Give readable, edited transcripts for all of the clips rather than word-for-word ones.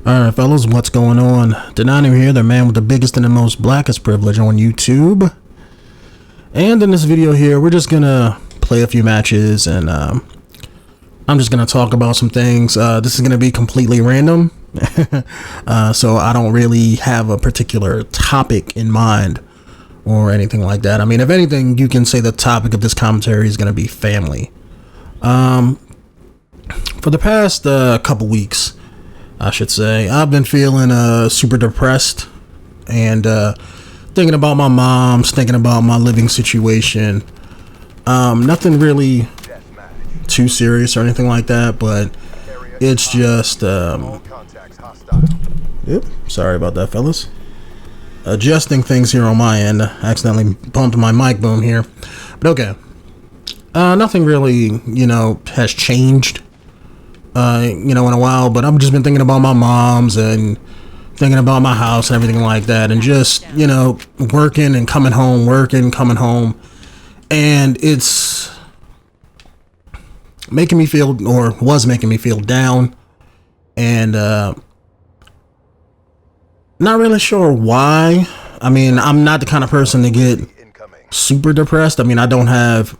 Alright fellas, what's going on? Denonu here, the man with the biggest and the most blackest privilege on YouTube. And in this video here, we're just gonna play a few matches and I'm just gonna talk about some things. This is gonna be completely random. So I don't really have a particular topic in mind or anything like that. I mean, if anything, you can say the topic of this commentary is gonna be family. For the past couple weeks, I should say, I've been feeling super depressed and thinking about my mom's, thinking about my living situation. Nothing really too serious or anything like that, but it's just yep, sorry about that fellas, adjusting things here on my end. I accidentally bumped my mic boom here, but okay. Nothing really, has changed in a while, but I've just been thinking about my mom's and thinking about my house and everything like that, and just working and coming home, and it's making me feel, or was making me feel down, and not really sure why. I mean, I'm not the kind of person to get super depressed. I mean, I don't have,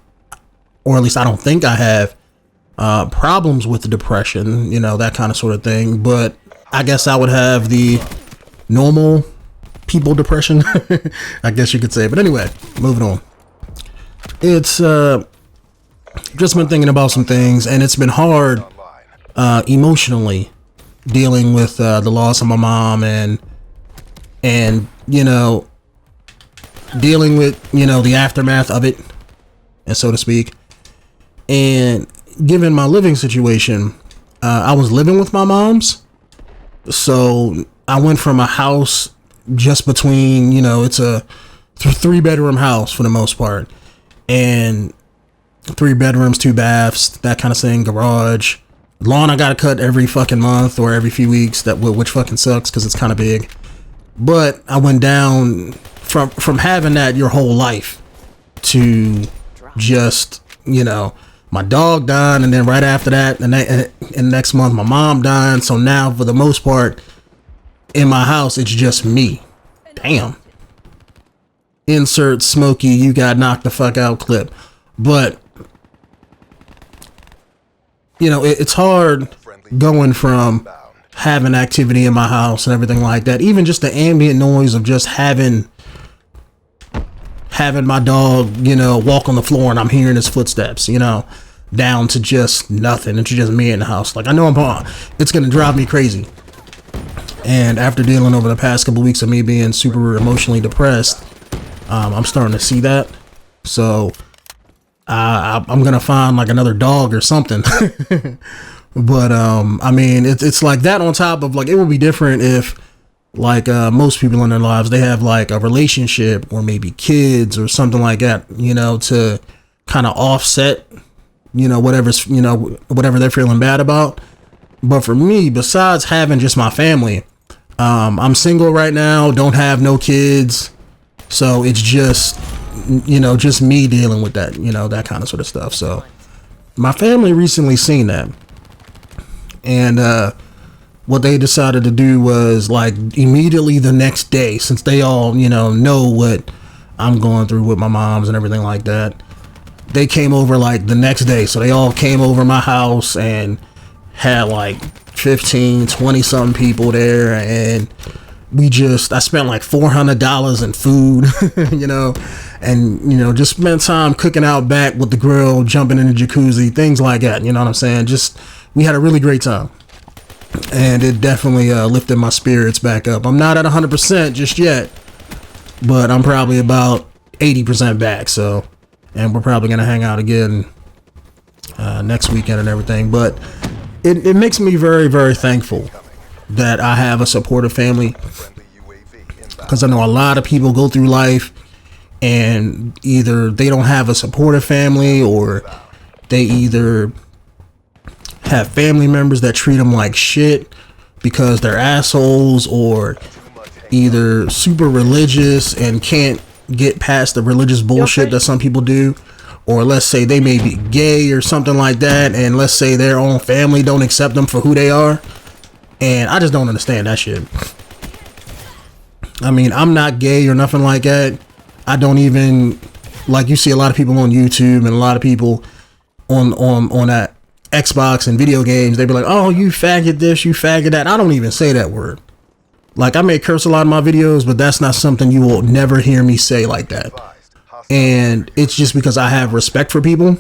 or at least I don't think I have problems with the depression, that kind of sort of thing, but I guess I would have the normal people depression, I guess you could say. But anyway, moving on. It's just been thinking about some things, and it's been hard emotionally dealing with the loss of my mom and dealing with the aftermath of it, and so to speak. And given my living situation, I was living with my mom's, so I went from a house just between, it's a 3-bedroom house for the most part, and 3 bedrooms, 2 baths, that kind of thing, garage, lawn I gotta cut every fucking month or every few weeks, which fucking sucks because it's kind of big. But I went down from having that your whole life to just, my dog died, and then right after that, and next month, my mom died. So now, for the most part, in my house, it's just me. Damn. Insert Smokey, you got knocked the fuck out clip. But, it's hard going from having activity in my house and everything like that. Even just the ambient noise of just having my dog, walk on the floor and I'm hearing his footsteps, down to just nothing. It's just me in the house. Like, I know it's going to drive me crazy. And after dealing over the past couple weeks of me being super emotionally depressed, I'm starting to see that. So I'm going to find like another dog or something. But I mean, it's like that on top of, like, it would be different if, like, most people in their lives, they have like a relationship or maybe kids or something like that, to kind of offset, whatever they're feeling bad about. But for me, besides having just my family, I'm single right now, don't have no kids. So it's just, just me dealing with that, that kind of sort of stuff. So my family recently seen that. And what they decided to do was, like, immediately the next day, since they all, know what I'm going through with my mom's and everything like that, they came over like the next day. So they all came over my house and had like 15, 20 something people there. And I spent like $400 in food, and, just spent time cooking out back with the grill, jumping in the jacuzzi, things like that. You know what I'm saying? We had a really great time, and it definitely lifted my spirits back up. I'm not at 100% just yet, but I'm probably about 80% back. So, and we're probably going to hang out again next weekend and everything. But it makes me very, very thankful that I have a supportive family, because I know a lot of people go through life and either they don't have a supportive family, or they either have family members that treat them like shit because they're assholes, or either super religious and can't get past the religious bullshit that some people do, or let's say they may be gay or something like that, and let's say their own family don't accept them for who they are. And I just don't understand that shit. I mean, I'm not gay or nothing like that. I don't even, like, you see a lot of people on YouTube and a lot of people on that Xbox and video games, they be like, oh, you faggot this, you faggot that. I don't even say that word. Like, I may curse a lot in my videos, but that's not something you will never hear me say like that. And it's just because I have respect for people.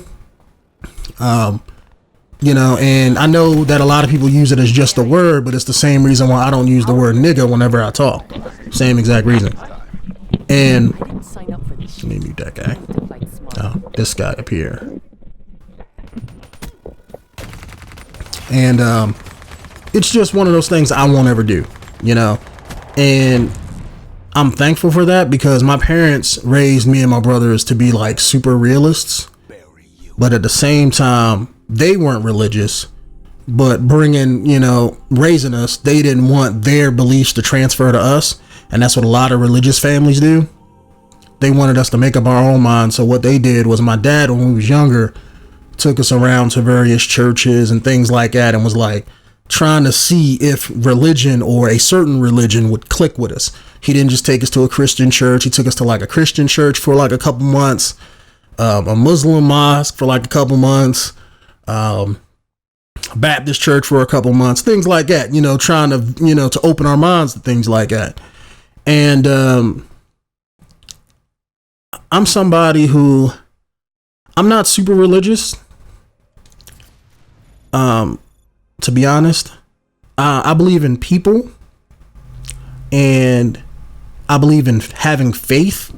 You know, and I know that a lot of people use it as just a word, but it's the same reason why I don't use the word nigga whenever I talk. Same exact reason. And let me mute that guy. Oh, this guy up here. And it's just one of those things I won't ever do, you know. And I'm thankful for that, because my parents raised me and my brothers to be like super realists, but at the same time they weren't religious, but bringing, you know, raising us, they didn't want their beliefs to transfer to us. And that's what a lot of religious families do. They wanted us to make up our own minds. So what they did was, my dad, when we was younger, took us around to various churches and things like that, and was like trying to see if religion or a certain religion would click with us. He didn't just take us to a Christian church. He took us to like a Christian church for like a couple months, a Muslim mosque for like a couple months, Baptist church for a couple months, things like that, you know, trying to, you know, to open our minds to things like that. And I'm somebody who, I'm not super religious, to be honest. I believe in people, and I believe in having faith.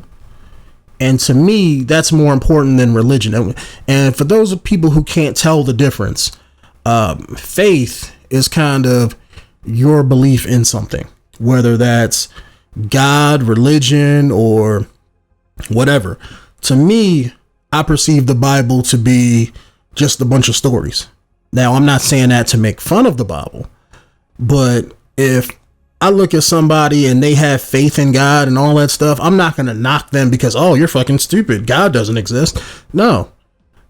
And to me, that's more important than religion. And for those of people who can't tell the difference, faith is kind of your belief in something, whether that's God, religion, or whatever. To me, I perceive the Bible to be just a bunch of stories. Now, I'm not saying that to make fun of the Bible, but if I look at somebody and they have faith in God and all that stuff, I'm not going to knock them because, oh, you're fucking stupid, God doesn't exist. No,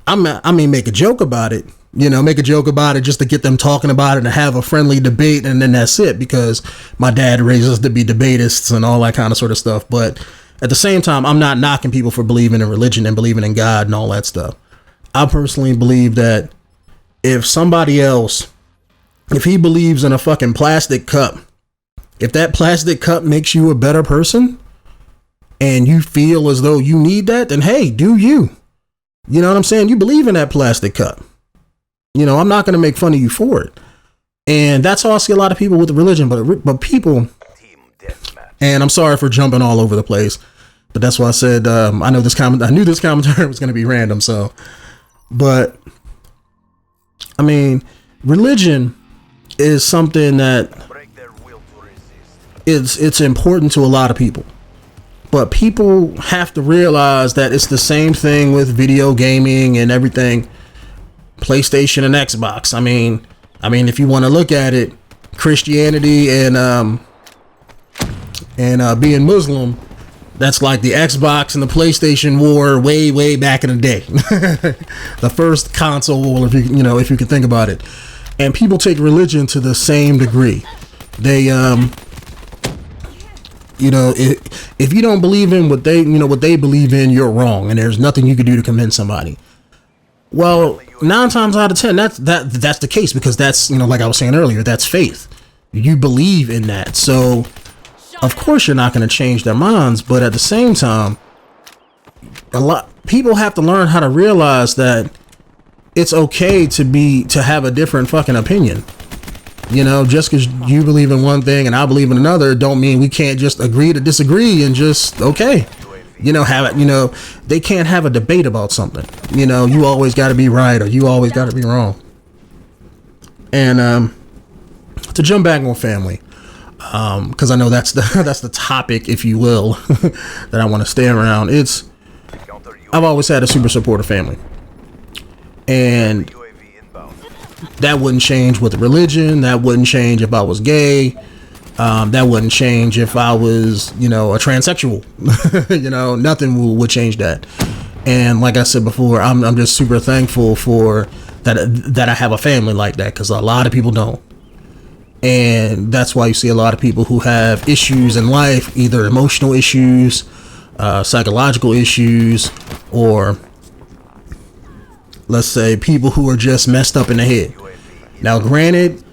I mean, make a joke about it, you know, make a joke about it just to get them talking about it and have a friendly debate. And then that's it, because my dad raised us to be debatists and all that kind of sort of stuff. But at the same time, I'm not knocking people for believing in religion and believing in God and all that stuff. I personally believe that if somebody else, if he believes in a fucking plastic cup, if that plastic cup makes you a better person and you feel as though you need that, then hey, do you. You know what I'm saying? You believe in that plastic cup. You know, I'm not going to make fun of you for it. And that's how I see a lot of people with religion, but people, and I'm sorry for jumping all over the place, but that's why I said, I knew this commentary was going to be random. So, but I mean, religion is something that it's important to a lot of people, but people have to realize that it's the same thing with video gaming and everything, PlayStation and Xbox. I mean, if you want to look at it, Christianity and being Muslim, that's like the Xbox and the PlayStation war way back in the day. The first console war, if you can think about it. And people take religion to the same degree. They if you don't believe in what they believe in, you're wrong, and there's nothing you can do to convince somebody. Well, 9 times out of 10, that's the case, because that's, like I was saying earlier, that's faith. You believe in that, so of course you're not going to change their minds. But at the same time, people have to learn how to realize that it's okay to have a different fucking opinion. Just because you believe in one thing and I believe in another, don't mean we can't just agree to disagree and just have it. They can't have a debate about something. You always got to be right or you always got to be wrong. And to jump back on family, because I know that's the topic, if you will, that I want to stay around. I've always had a super supportive family, and that wouldn't change with religion. That wouldn't change if I was gay. That wouldn't change if I was, a transsexual. Nothing would change that. And like I said before, I'm just super thankful for that I have a family like that, because a lot of people don't. And that's why you see a lot of people who have issues in life, either emotional issues, psychological issues, or let's say people who are just messed up in the head. Now, granted,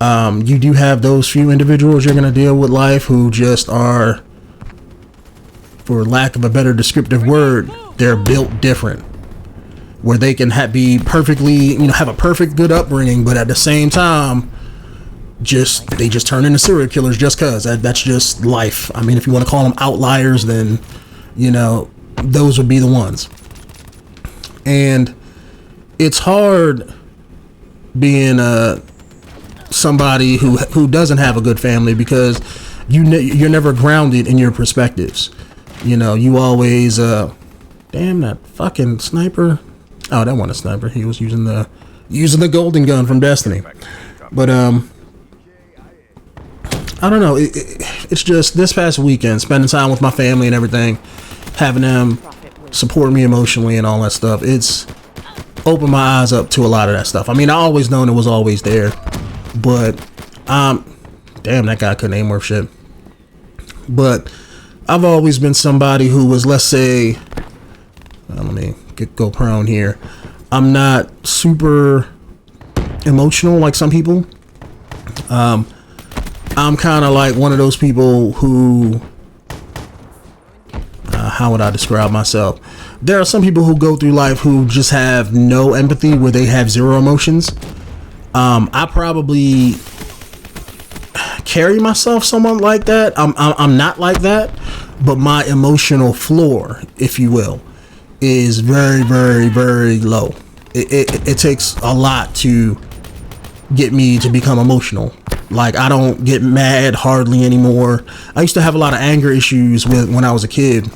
you do have those few individuals you're going to deal with life who just are, for lack of a better descriptive word, they're built different, where they can be perfectly, have a perfect good upbringing, but at the same time, they just turn into serial killers just cause that's just life. I mean, if you want to call them outliers, then those would be the ones. And it's hard being somebody who doesn't have a good family, because you're never grounded in your perspectives. You always damn, that fucking sniper. Oh, that wasn't a sniper. He was using the golden gun from Destiny. But I don't know. It's just this past weekend, spending time with my family and everything, having them support me emotionally and all that stuff. It's opened my eyes up to a lot of that stuff. I mean, I always known it was always there, but damn, that guy couldn't aim worth shit. But I've always been somebody who was, let's say, let me go prone here. I'm not super emotional like some people. I'm kind of like one of those people who, how would I describe myself? There are some people who go through life who just have no empathy, where they have zero emotions. I probably carry myself somewhat like that. I'm not like that, but my emotional floor, if you will, is very, very, very low. It takes a lot to get me to become emotional. Like, I don't get mad hardly anymore. I used to have a lot of anger issues when I was a kid.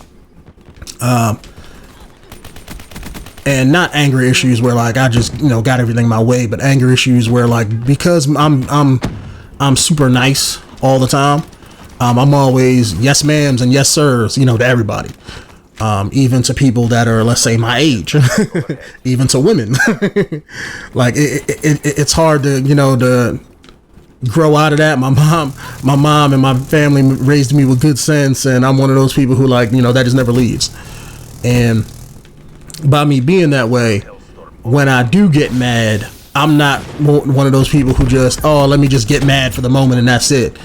And not anger issues where like I just, got everything my way, but anger issues where like, because I'm super nice all the time. I'm always yes ma'ams and yes sirs, to everybody. Even to people that are, let's say, my age, even to women. Like it's hard to, to grow out of that. My mom and my family raised me with good sense, and I'm one of those people who, like, that just never leaves. And by me being that way, when I do get mad, I'm not one of those people who just, let me just get mad for the moment and that's it.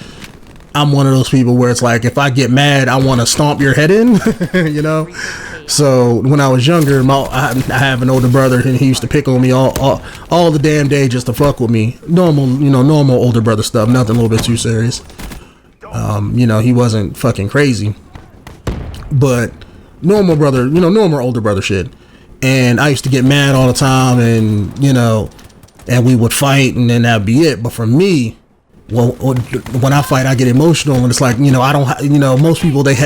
I'm one of those people where it's like, if I get mad, I want to stomp your head in, So when I was younger, I have an older brother, and he used to pick on me all the damn day just to fuck with me. Normal older brother stuff, nothing a little bit too serious. He wasn't fucking crazy, but normal brother, normal older brother shit. And I used to get mad all the time, and and we would fight, and then that'd be it. But for me, well, when I fight, I get emotional, and it's like, I don't, most people, they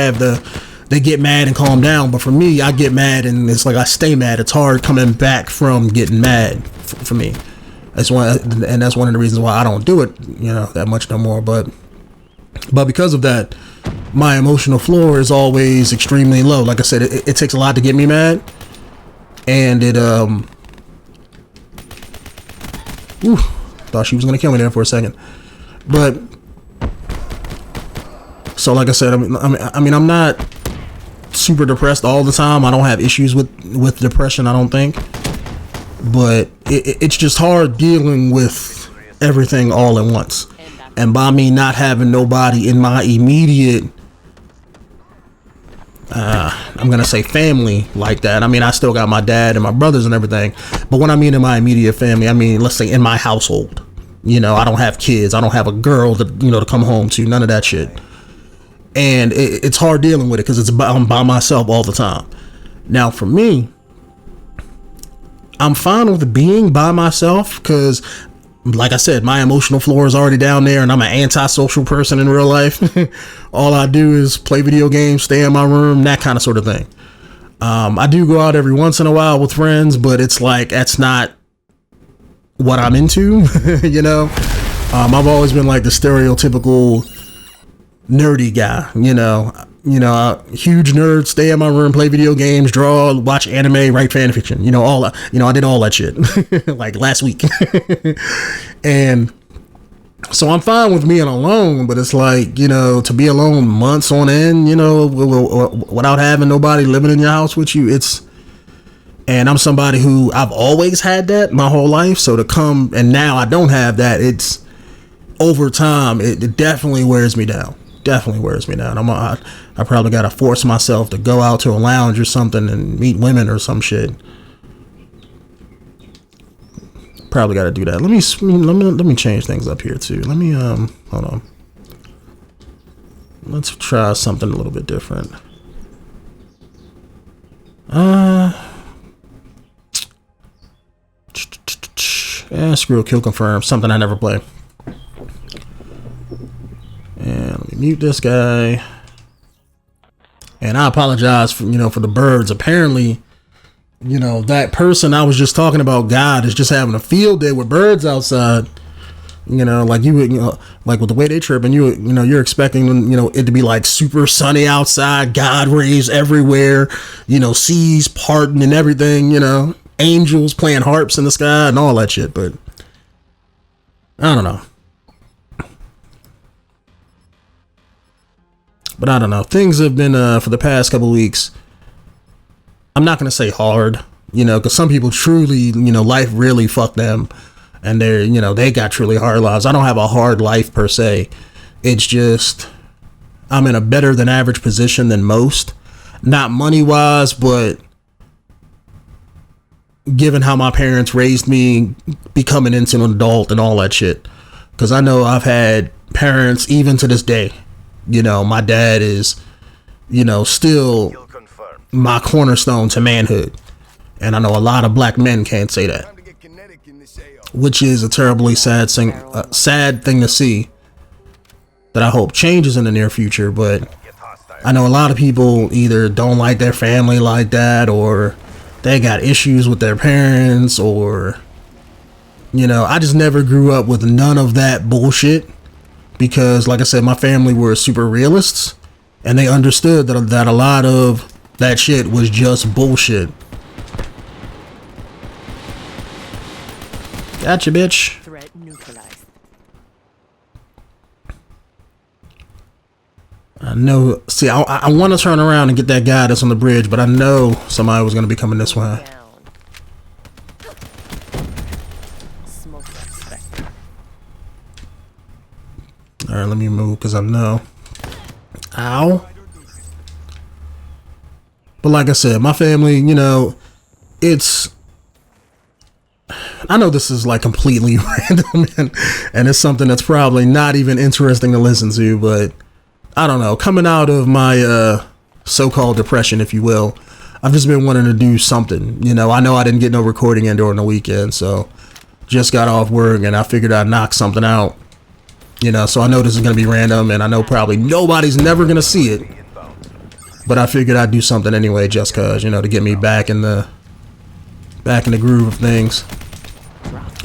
get mad and calm down, but for me, I get mad, and it's like I stay mad. It's hard coming back from getting mad for me. That's one of the reasons why I don't do it, that much no more. But because of that, my emotional floor is always extremely low. Like I said, it takes a lot to get me mad, and it thought she was gonna kill me there for a second. But so, like I said, I mean, I'm not super depressed all the time. I don't have issues with depression, I don't think. But it's just hard dealing with everything all at once. And by me not having nobody in my immediate, I'm gonna say family like that. I mean, I still got my dad and my brothers and everything. But when I mean in my immediate family, I mean, let's say in my household. I don't have kids. I don't have a girl to come home to. None of that shit. And it's hard dealing with it because I'm by myself all the time. Now, for me, I'm fine with being by myself because, like I said, my emotional floor is already down there, and I'm an antisocial person in real life. All I do is play video games, stay in my room, that kind of sort of thing. I do go out every once in a while with friends, but it's like, that's not what I'm into. I've always been like the stereotypical nerdy guy, huge nerd, stay in my room, play video games, draw, watch anime, write fan fiction, I did all that shit like last week. And So I'm fine with being alone, but it's like, you know, to be alone months on end, you know, without having nobody living in your house with you, and I'm somebody who I've always had that my whole life. So to come and now I don't have that, it's over time, it definitely wears me down. Definitely wears me down. I probably got to force myself to go out to a lounge or something and meet women or some shit. Probably got to do that. Let me change things up here too. Let me hold on. Let's try something a little bit different. Screw kill confirm. Something I never play. And let me mute this guy. And I apologize for the birds. Apparently, that person I was just talking about, God, is just having a field day with birds outside. Like you would, like with the way they chirping, you're expecting, it to be like super sunny outside, God rays everywhere, seas parting and everything, angels playing harps in the sky and all that shit. But I don't know. Things have been, for the past couple weeks, I'm not going to say hard, because some people truly, life really fucked them and they're, they got truly hard lives. I don't have a hard life per se. It's just, I'm in a better than average position than most, not money wise, but given how my parents raised me, becoming into an adult and all that shit. Cause I know I've had parents even to this day, my dad is, still my cornerstone to manhood. And I know a lot of black men can't say that, which is a terribly sad thing to see that I hope changes in the near future. But I know a lot of people either don't like their family like that, or they got issues with their parents, or, I just never grew up with none of that bullshit. Because, like I said, my family were super realists, and they understood that a lot of that shit was just bullshit. Gotcha, bitch. Threat neutralized. I know. See, I want to turn around and get that guy that's on the bridge, but I know somebody was going to be coming this way. Alright, let me move because I know. Ow. But like I said, my family, it's... I know this is like completely random and it's something that's probably not even interesting to listen to, but I don't know. Coming out of my so-called depression, if you will, I've just been wanting to do something. I know I didn't get no recording in during the weekend, so just got off work and I figured I'd knock something out. So I know this is going to be random, and I know probably nobody's never going to see it, but I figured I'd do something anyway, just cause, to get me back in the groove of things.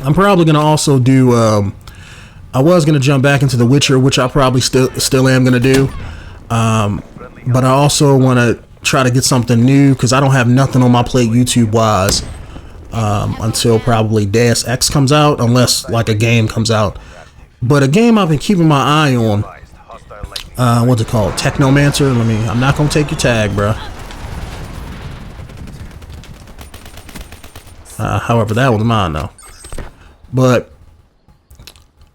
I'm probably going to also do, I was going to jump back into The Witcher, which I probably still am going to do. But I also want to try to get something new, cause I don't have nothing on my plate YouTube wise, until probably Deus Ex comes out, unless like a game comes out. But a game I've been keeping my eye on, what's it called? Technomancer? I'm not gonna take your tag, bro. However, that was mine though. But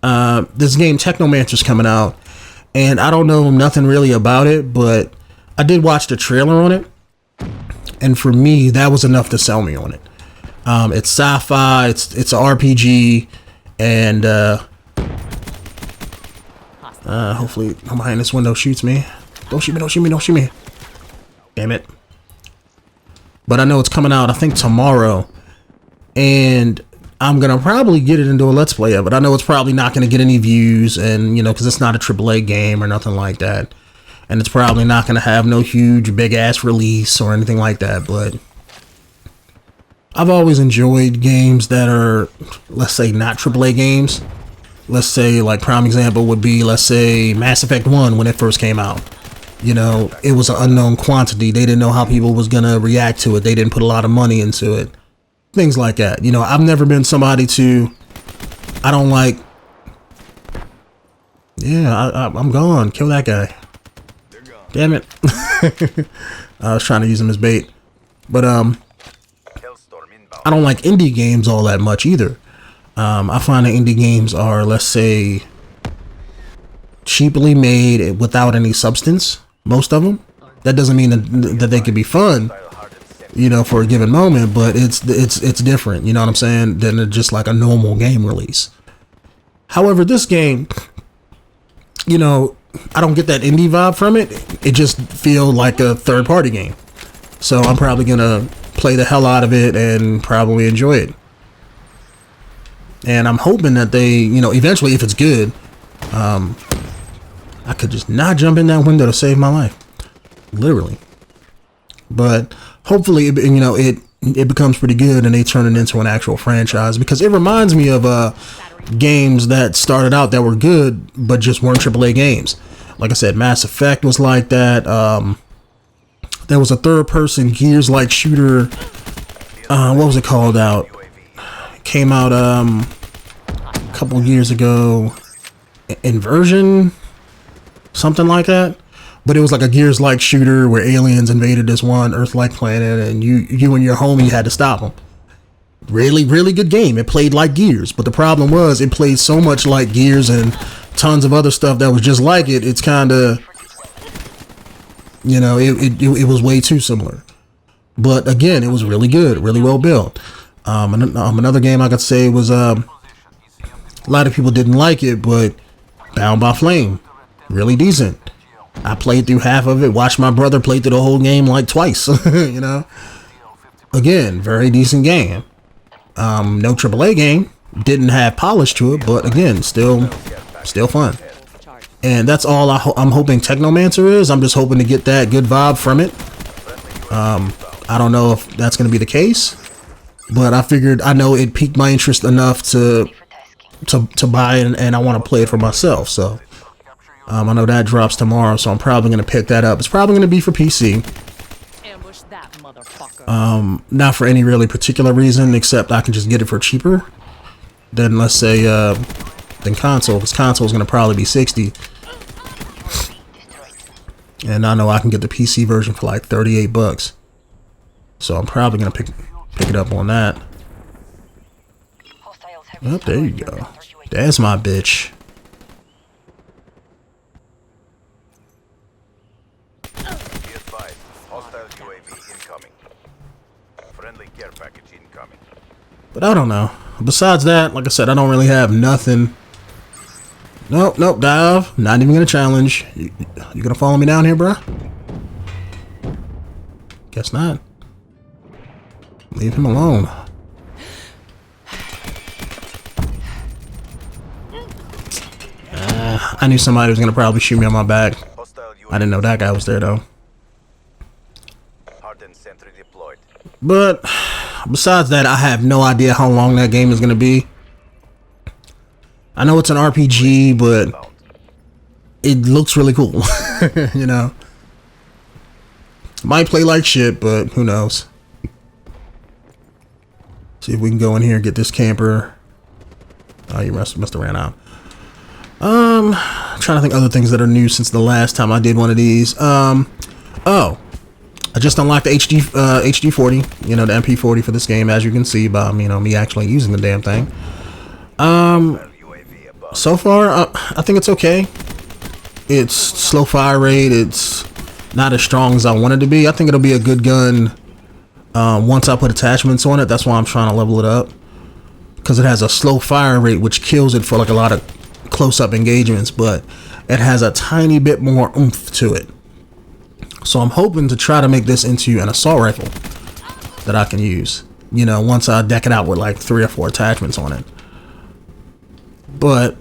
this game Technomancer's coming out, and I don't know nothing really about it, but I did watch the trailer on it, and for me, that was enough to sell me on it. It's sci-fi, it's an RPG, and hopefully behind this window shoots me. Don't shoot me, don't shoot me, don't shoot me. Damn it. But I know it's coming out, I think tomorrow. And I'm going to probably get it into a Let's Play of it. I know it's probably not going to get any views, and, because it's not a AAA game or nothing like that. And it's probably not going to have no huge big ass release or anything like that. But I've always enjoyed games that are, let's say, not AAA games. Let's say, like, prime example would be, let's say, Mass Effect 1 when it first came out. It was an unknown quantity. They didn't know how people was going to react to it. They didn't put a lot of money into it. Things like that. I've never been somebody to... I don't like Yeah, I'm gone. Kill that guy. Damn it. I was trying to use him as bait. But I don't like indie games all that much either. I find that indie games are, let's say, cheaply made without any substance. Most of them. That doesn't mean that they could be fun, you know, for a given moment, but it's different, you know what I'm saying, than just like a normal game release. However, this game, you know, I don't get that indie vibe from it. It just feels like a third-party game. So I'm probably gonna play the hell out of it and probably enjoy it. And I'm hoping that they, you know, eventually, if it's good, I could just not jump in that window to save my life. Literally. But hopefully, you know, it becomes pretty good and they turn it into an actual franchise, because it reminds me of games that started out that were good but just weren't AAA games. Like I said, Mass Effect was like that. There was a third-person Gears-like shooter. What was it called out? It came out a couple years ago. Inversion? Something like that. But it was like a Gears-like shooter where aliens invaded this one Earth-like planet, and you and your homie had to stop them. Really, really good game. It played like Gears, but the problem was it played so much like Gears and tons of other stuff that was just like it. It's kind of, you know, it was way too similar. But again, it was really good, really well built. Another game I could say was a lot of people didn't like it, but Bound by Flame, really decent. I played through half of it, watched my brother play through the whole game like twice, you know. Again, very decent game. No AAA game, didn't have polish to it, but again, still fun. And that's all I'm hoping Technomancer is. I'm just hoping to get that good vibe from it. I don't know if that's going to be the case, but I figured, I know it piqued my interest enough to buy it, and I want to play it for myself. So I know that drops tomorrow, so I'm probably going to pick that up. It's probably going to be for PC. Not for any really particular reason, except I can just get it for cheaper than, let's say, than console, because console is going to probably be $60. And I know I can get the PC version for like $38. So I'm probably going to pick it up on that. Oh, there you go. That's my bitch. But I don't know. Besides that, like I said, I don't really have nothing. Nope, dive. Not even gonna challenge. You gonna follow me down here, bruh? Guess not. Leave him alone. I knew somebody was gonna probably shoot me on my back. I didn't know that guy was there though. But besides that, I have no idea how long that game is going to be. I know it's an RPG, but it looks really cool. You know, might play like shit, but who knows. See if we can go in here and get this camper. Oh, you must have ran out. I'm trying to think other things that are new since the last time I did one of these. Oh, I just unlocked the HD 40, you know, the MP40 for this game, as you can see by, you know, me actually using the damn thing. So far, I think it's okay. It's slow fire rate. It's not as strong as I want it to be. I think it'll be a good gun once I put attachments on it. That's why I'm trying to level it up, because it has a slow fire rate, which kills it for like a lot of close-up engagements, but it has a tiny bit more oomph to it. So I'm hoping to try to make this into an assault rifle that I can use, you know, once I deck it out with like 3 or 4 attachments on it. But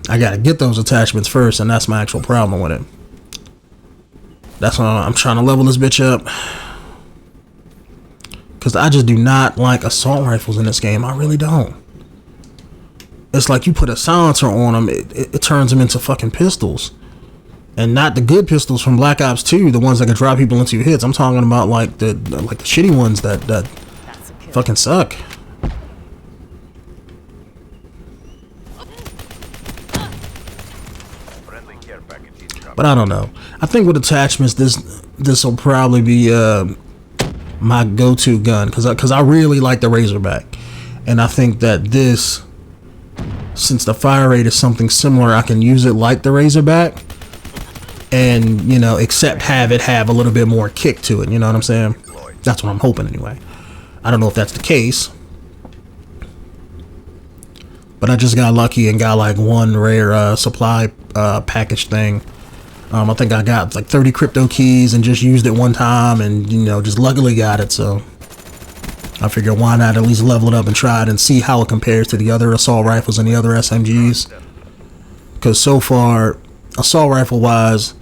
I gotta get those attachments first, and that's my actual problem with it. That's why I'm trying to level this bitch up, because I just do not like assault rifles in this game. I really don't. It's like you put a silencer on them, it turns them into fucking pistols. And not the good pistols from Black Ops 2, the ones that can drop people into hits. I'm talking about like the shitty ones that fucking suck. But I don't know. I think with attachments, this will probably be my go-to gun, because I really like the Razorback, and I think that this, since the fire rate is something similar, I can use it like the Razorback, and you know, except have it have a little bit more kick to it. You know what I'm saying? That's what I'm hoping anyway. I don't know if that's the case, but I just got lucky and got like one rare supply package thing. I think I got like 30 crypto keys and just used it one time, and you know, just luckily got it. So I figured, why not at least level it up and try it and see how it compares to the other assault rifles and the other SMGs. Because so far, assault rifle wise,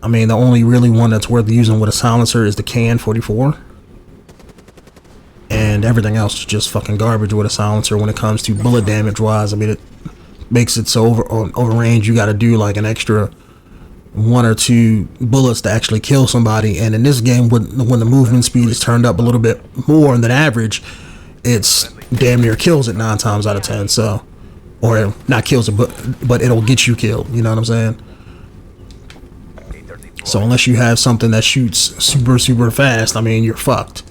I mean, the only really one that's worth using with a silencer is the KN-44, and everything else is just fucking garbage with a silencer when it comes to bullet damage wise. I mean, it makes it so over range you got to do like an extra 1 or 2 bullets to actually kill somebody. And in this game, when the movement speed is turned up a little bit more than average, it's damn near kills it 9 times out of 10. So, or not kills it, but it'll get you killed. You know what I'm saying? So unless you have something that shoots super fast, I mean, you're fucked.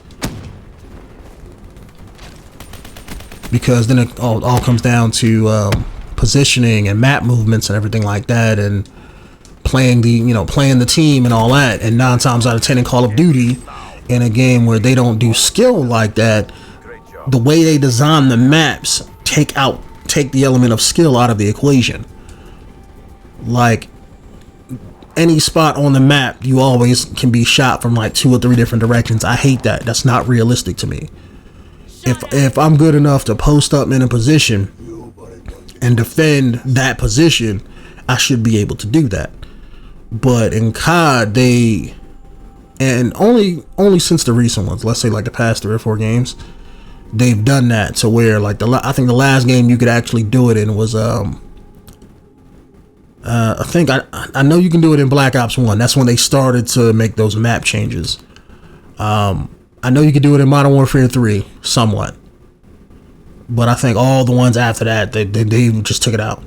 Because then it all comes down to positioning and map movements and everything like that, and playing the team and all that. And 9 times out of 10 in Call of Duty, in a game where they don't do skill like that, the way they design the maps take the element of skill out of the equation. Like, any spot on the map, you always can be shot from like 2 or 3 different directions. I hate that. That's not realistic to me. If I'm good enough to post up in a position and defend that position, I should be able to do that. But in COD, and only since the recent ones, let's say like the past 3 or 4 games, they've done that to where like I think the last game you could actually do it in was I know you can do it in Black Ops 1. That's when they started to make those map changes. I know you could do it in Modern Warfare 3 somewhat, but I think all the ones after that, they just took it out.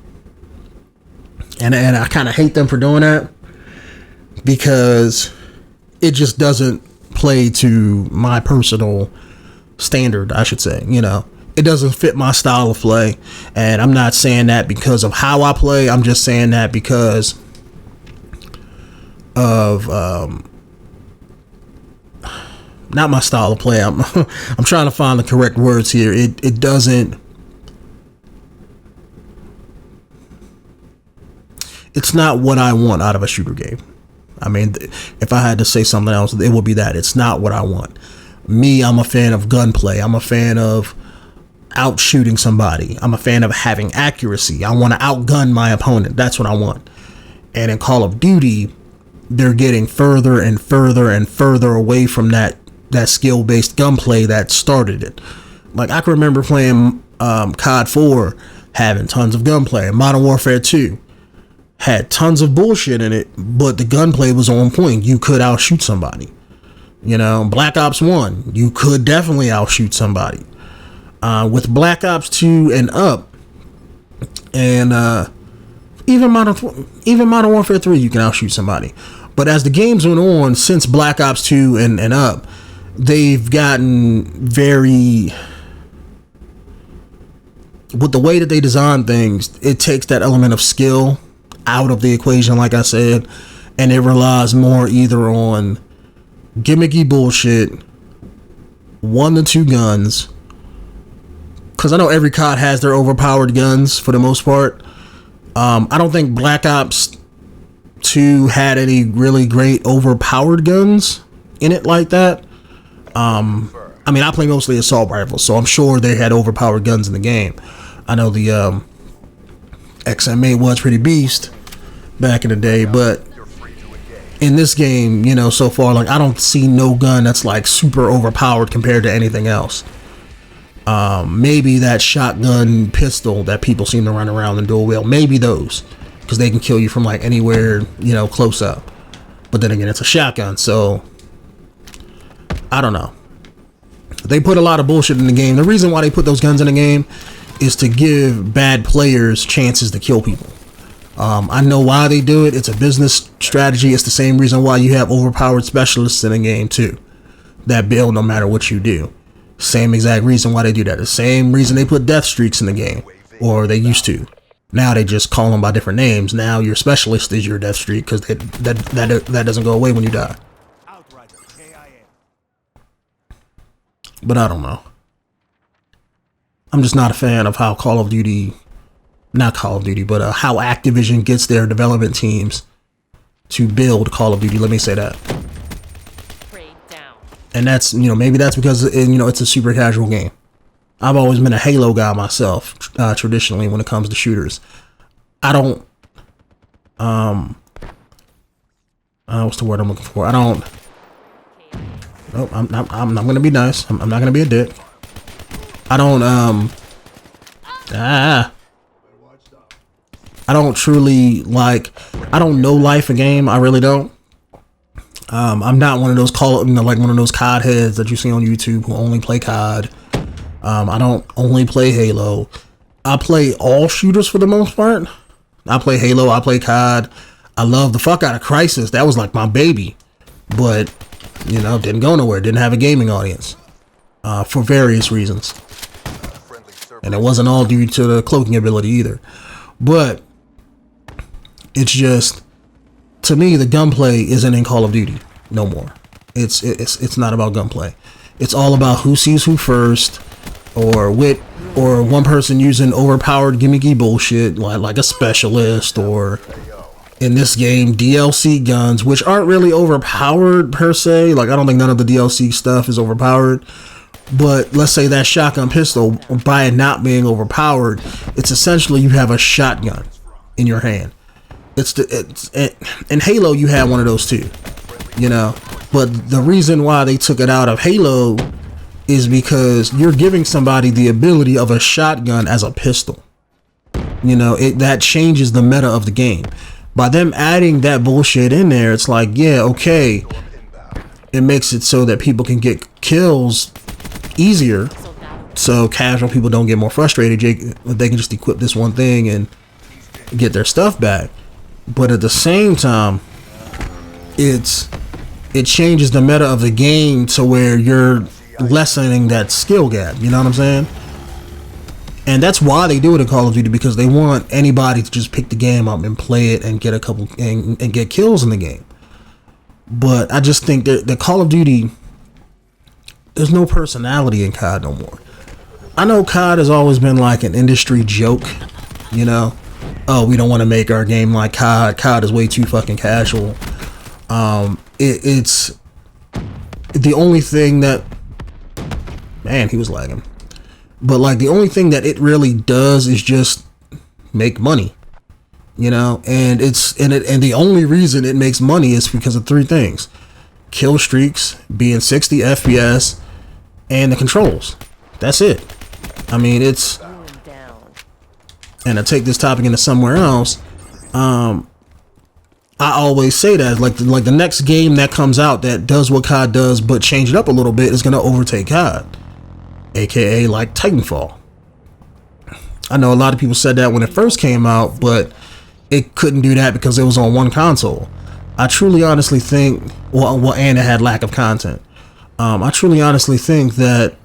And I kind of hate them for doing that, because it just doesn't play to my personal standard, I should say. You know, it doesn't fit my style of play. And I'm not saying that because of how I play. I'm just saying that because of not my style of play. I'm trying to find the correct words here. It doesn't. It's not what I want out of a shooter game. I mean, if I had to say something else, it would be that. It's not what I want. Me, I'm a fan of gunplay. I'm a fan of out shooting somebody. I'm a fan of having accuracy. I want to outgun my opponent. That's what I want. And in Call of Duty, they're getting further and further and further away from that skill-based gunplay that started it. Like, I can remember playing COD 4 having tons of gunplay. Modern Warfare 2 had tons of bullshit in it, but the gunplay was on point. You could outshoot somebody. You know, Black Ops 1, you could definitely outshoot somebody. With Black Ops 2 and up, and even Modern Warfare 3, you can outshoot somebody. But as the games went on, since Black Ops 2 and up, they've gotten very, with the way that they design things, it takes that element of skill out of the equation, like I said, and it relies more either on gimmicky bullshit, 1 to 2 guns, because I know every COD has their overpowered guns for the most part. I don't think Black Ops 2 had any really great overpowered guns in it like that. I mean, I play mostly assault rifles, so I'm sure they had overpowered guns in the game. I know the XM8 was pretty beast back in the day, but in this game, you know, so far, like, I don't see no gun that's like super overpowered compared to anything else. Maybe that shotgun pistol that people seem to run around and dual wield, maybe those, because they can kill you from like anywhere, you know, close up. But then again, it's a shotgun, so I don't know. They put a lot of bullshit in the game. The reason why they put those guns in the game is to give bad players chances to kill people. I know why they do it. It's a business strategy. It's the same reason why you have overpowered specialists in a game too, that build no matter what you do. Same exact reason why they do that. The same reason they put death streaks in the game, or they used to. Now they just call them by different names. Now your specialist is your death streak because that doesn't go away when you die. But I don't know. I'm just not a fan of how Call of Duty, not Call of Duty, but how Activision gets their development teams to build Call of Duty. Let me say that. And that's, you know, maybe that's because, you know, it's a super casual game. I've always been a Halo guy myself, traditionally, when it comes to shooters. I don't, what's the word I'm looking for? I don't, nope, I'm not going to be nice. I'm not going to be a dick. I don't, I don't truly like, I don't know life a game. I really don't. I'm not one of those like one of those COD heads that you see on YouTube who only play COD. I don't only play Halo. I play all shooters for the most part. I play Halo. I play COD. I love the fuck out of Crysis. That was like my baby, but you know, didn't go nowhere. Didn't have a gaming audience, for various reasons. And it wasn't all due to the cloaking ability either. But it's just, to me, the gunplay isn't in Call of Duty no more. It's not about gunplay. It's all about who sees who first, or one person using overpowered gimmicky bullshit like a specialist, or in this game DLC guns, which aren't really overpowered per se. Like, I don't think none of the DLC stuff is overpowered. But let's say that shotgun pistol, by it not being overpowered, it's essentially you have a shotgun in your hand. In Halo you had one of those too, you know. But the reason why they took it out of Halo is because you're giving somebody the ability of a shotgun as a pistol. You know, that changes the meta of the game. By them adding that bullshit in there, it's like, yeah, okay, it makes it so that people can get kills easier, so casual people don't get more frustrated. They can just equip this one thing and get their stuff back. But at the same time, it changes the meta of the game to where you're lessening that skill gap. You know what I'm saying? And that's why they do it in Call of Duty, because they want anybody to just pick the game up and play it and get a couple and get kills in the game. But I just think that the Call of Duty, there's no personality in COD no more. I know COD has always been like an industry joke, you know. Oh, we don't want to make our game like COD. COD is way too fucking casual. It's the only thing that, man, he was lagging. But like the only thing that it really does is just make money, you know. And and the only reason it makes money is because of three things: kill streaks, being 60 FPS, and the controls. That's it. I mean, it's, and to take this topic into somewhere else, I always say that like the next game that comes out that does what COD does but change it up a little bit is going to overtake COD, aka like Titanfall. I know a lot of people said that when it first came out, but it couldn't do that because it was on one console. I truly honestly think, well, and it had lack of content. I truly honestly think that,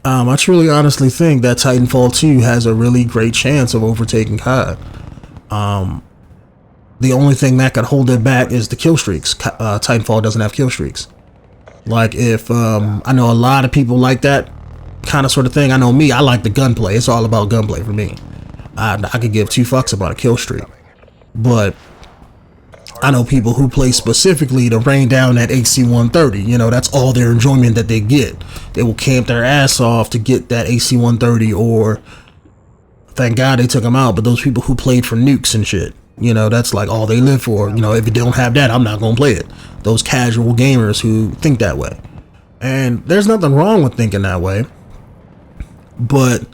I truly honestly think that Titanfall 2 has a really great chance of overtaking COD. The only thing that could hold it back is the kill streaks. Titanfall doesn't have kill streaks. Like, if I know a lot of people like that kind of sort of thing. I know me, I like the gunplay. It's all about gunplay for me. I could give two fucks about a kill streak. But I know people who play specifically to rain down that AC-130. You know, that's all their enjoyment that they get. They will camp their ass off to get that AC-130, or thank God they took them out. But those people who played for nukes and shit, you know, that's like all they live for. You know, if you don't have that, I'm not gonna play it. Those casual gamers who think that way. And there's nothing wrong with thinking that way. But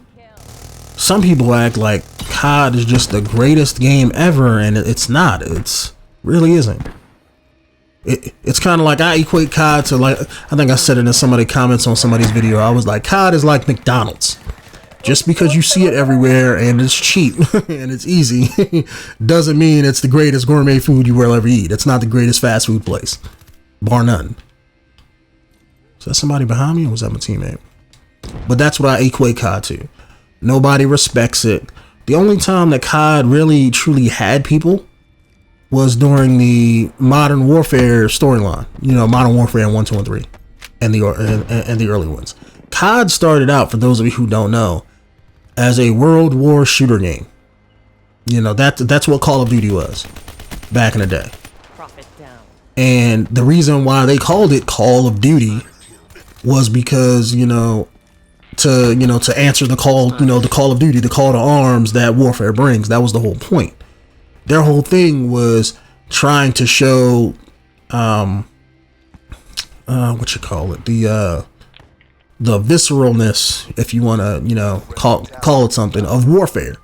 some people act like COD is just the greatest game ever, and it's not. It's really isn't. It's kind of like, I equate COD to, like, I think I said it in somebody's comments on somebody's video. I was like, COD is like McDonald's. Just because you see it everywhere and it's cheap and it's easy doesn't mean it's the greatest gourmet food you will ever eat. It's not the greatest fast food place, bar none. Is that somebody behind me or was that my teammate? But that's what I equate COD to. Nobody respects it. The only time that COD really truly had people was during the Modern Warfare storyline. You know, Modern Warfare 1, 2, and 3 and the early ones. COD started out, for those of you who don't know, as a World War shooter game. You know, that's what Call of Duty was back in the day. And the reason why they called it Call of Duty was because, to answer the call, the Call of Duty, the call to arms that warfare brings. That was the whole point. Their whole thing was trying to show, the visceralness, if you want to, call it something, of warfare.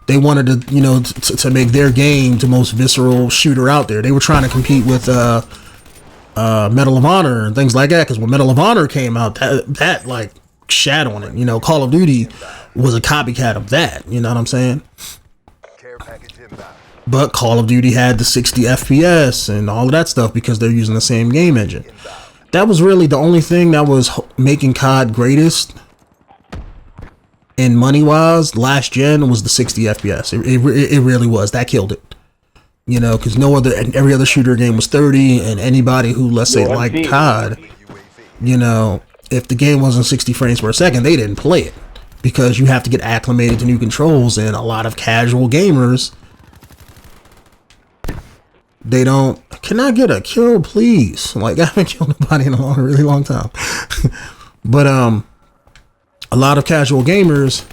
They wanted to, to make their game the most visceral shooter out there. They were trying to compete with Medal of Honor and things like that. Because when Medal of Honor came out, that like shat on it. Call of Duty was a copycat of that. You know what I'm saying? But Call of Duty had the 60 FPS and all of that stuff because they're using the same game engine. That was really the only thing that was making COD greatest. And money-wise, last gen was the 60 FPS. It really was. That killed it. Because every other shooter game was 30, and anybody who, let's say, liked COD, if the game wasn't 60 frames per second, they didn't play it. Because you have to get acclimated to new controls, and a lot of casual gamers, they don't. Can I get a kill, please? Like, I haven't killed nobody in a really long time. But, a lot of casual gamers,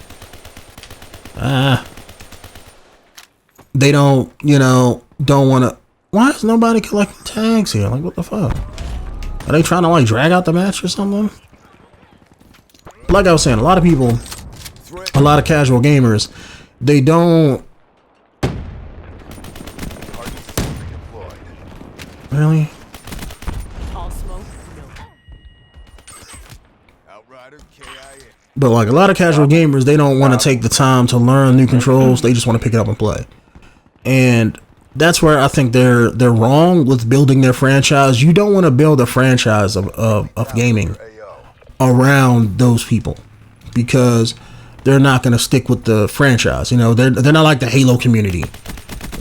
they don't, don't want to. Why is nobody collecting tags here? Like, what the fuck? Are they trying to, like, drag out the match or something? Like I was saying, a lot of people, a lot of casual gamers, they don't. Really? But like a lot of casual gamers, they don't want to take the time to learn new controls. They just want to pick it up and play. And that's where I think they're wrong with building their franchise. You don't want to build a franchise of gaming around those people, because they're not going to stick with the franchise. They're not like the Halo community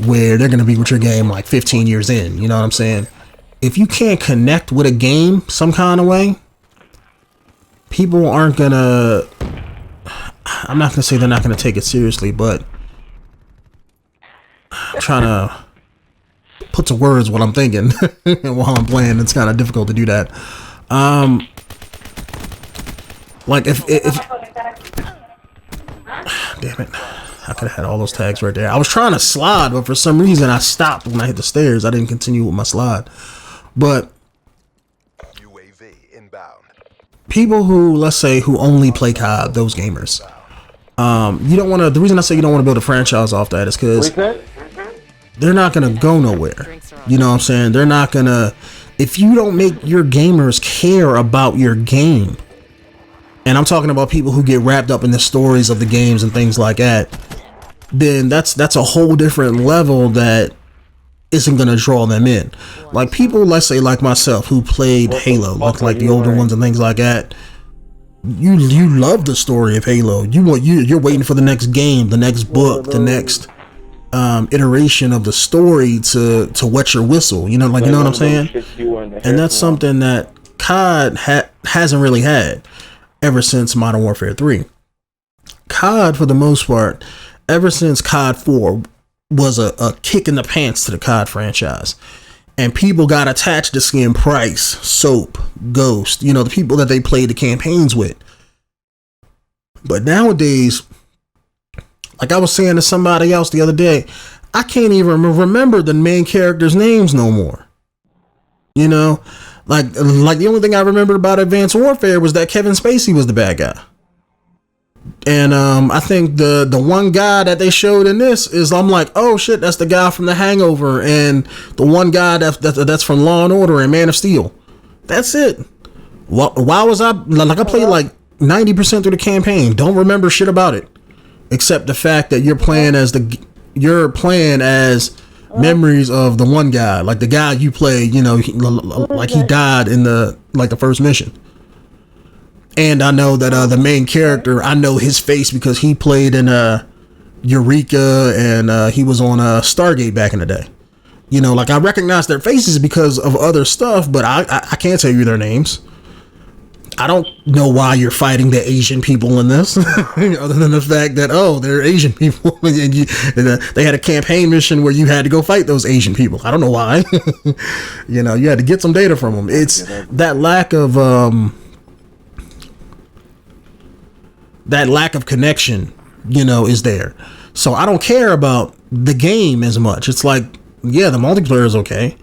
where they're going to be with your game like 15 years in. You know what I'm saying? If you can't connect with a game some kind of way, people aren't gonna, I'm not gonna say they're not gonna take it seriously, but I'm trying to put to words what I'm thinking while I'm playing. It's kind of difficult to do that. Like if damn it, I could have had all those tags right there. I was trying to slide, but for some reason I stopped when I hit the stairs. I didn't continue with my slide. But people who, let's say, who only play COD, those gamers, you don't want to. The reason I say you don't want to build a franchise off that is because they're not gonna go nowhere. You know what I'm saying? They're not gonna. If you don't make your gamers care about your game, and I'm talking about people who get wrapped up in the stories of the games and things like that, then that's a whole different level that isn't gonna draw them in. Like people, let's say like myself, who played Halo, like the older ones and things like that. You love the story of Halo. You're waiting for the next game, the next book, the next iteration of the story to wet your whistle. You know what I'm saying? And that's something that COD hasn't really had ever since Modern Warfare 3. COD, for the most part, ever since COD 4, was a kick in the pants to the COD franchise. And people got attached to Skin Price, Soap, Ghost, the people that they played the campaigns with. But nowadays, like I was saying to somebody else the other day, I can't even remember the main characters' names no more. Like the only thing I remembered about Advanced Warfare was that Kevin Spacey was the bad guy. And I think the one guy that they showed in this is, I'm like, oh shit, that's the guy from The Hangover, and the one guy that's from Law and Order and Man of Steel. That's it. Why was I played like 90% through the campaign. Don't remember shit about it, except the fact that you're playing as memories of the one guy, like the guy you play. You know, like he died in the first mission. And I know that the main character, I know his face because he played in Eureka, and he was on Stargate back in the day. You know, like I recognize their faces because of other stuff, but I can't tell you their names. I don't know why you're fighting the Asian people in this, other than the fact that, oh, they're Asian people. And they had a campaign mission where you had to go fight those Asian people. I don't know why. You know, you had to get some data from them. It's that lack of connection, you know, is there. So I don't care about the game as much. It's like, yeah, the multiplayer is okay.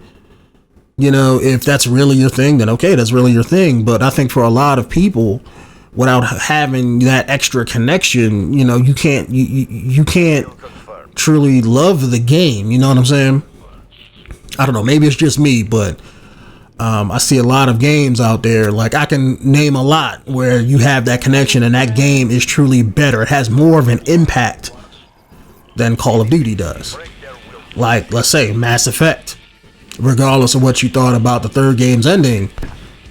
You know, if that's really your thing, then okay, that's really your thing. But I think for a lot of people, without having that extra connection, you know, you can't truly love the game. You know what I'm saying? I don't know. Maybe it's just me, but I see a lot of games out there. Like I can name a lot where you have that connection and that game is truly better. It has more of an impact than Call of Duty does. Like, let's say Mass Effect. Regardless of what you thought about the third game's ending,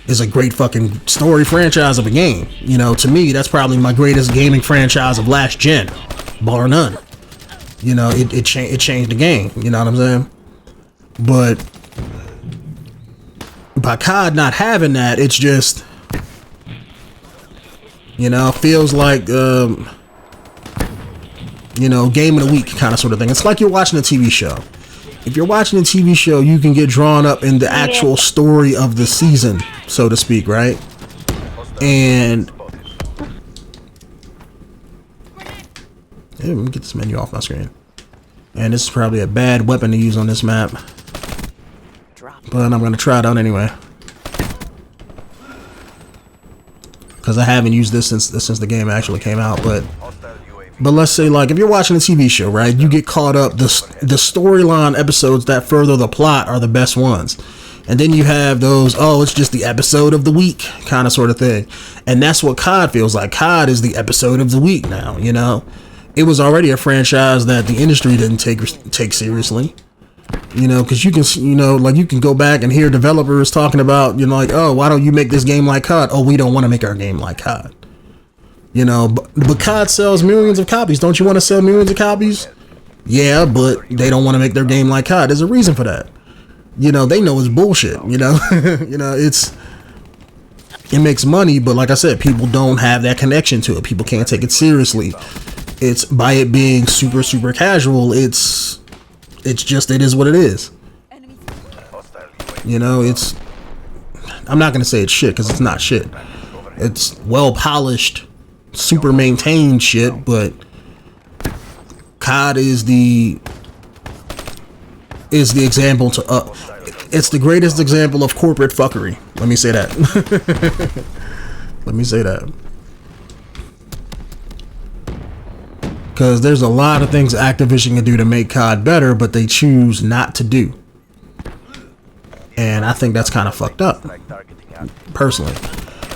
is a great fucking story franchise of a game. You know, to me, that's probably my greatest gaming franchise of last gen, bar none. You know, it changed the game. You know what I'm saying? But by COD not having that, it's just, you know, feels like you know, game of the week kind of sort of thing. It's like you're watching a TV show. If you're watching a TV show, you can get drawn up in the actual story of the season, so to speak, right? And let me get this menu off my screen. And this is probably a bad weapon to use on this map, but I'm gonna try it out anyway, because I haven't used this since the game actually came out. But let's say, like, if you're watching a TV show, right, you get caught up, the storyline episodes that further the plot are the best ones. And then you have those, oh, it's just the episode of the week kind of sort of thing. And that's what COD feels like. COD is the episode of the week now, you know. It was already a franchise that the industry didn't take seriously. You know, because you can, you know, like you can go back and hear developers talking about, you know, like, oh, why don't you make this game like COD? Oh, we don't want to make our game like COD. You know, but COD sells millions of copies. Don't you want to sell millions of copies? Yeah, but they don't want to make their game like COD. There's a reason for that. You know, they know it's bullshit, you know. You know, it makes money, but like I said, people don't have that connection to it. People can't take it seriously. It's by it being super, super casual, it's just, it is what it is. You know, I'm not going to say it's shit, because it's not shit. It's well polished, super maintained shit, but COD is the example to it's the greatest example of corporate fuckery. Let me say that. Let me say that. Because there's a lot of things Activision can do to make COD better, but they choose not to do. And I think that's kind of fucked up, personally.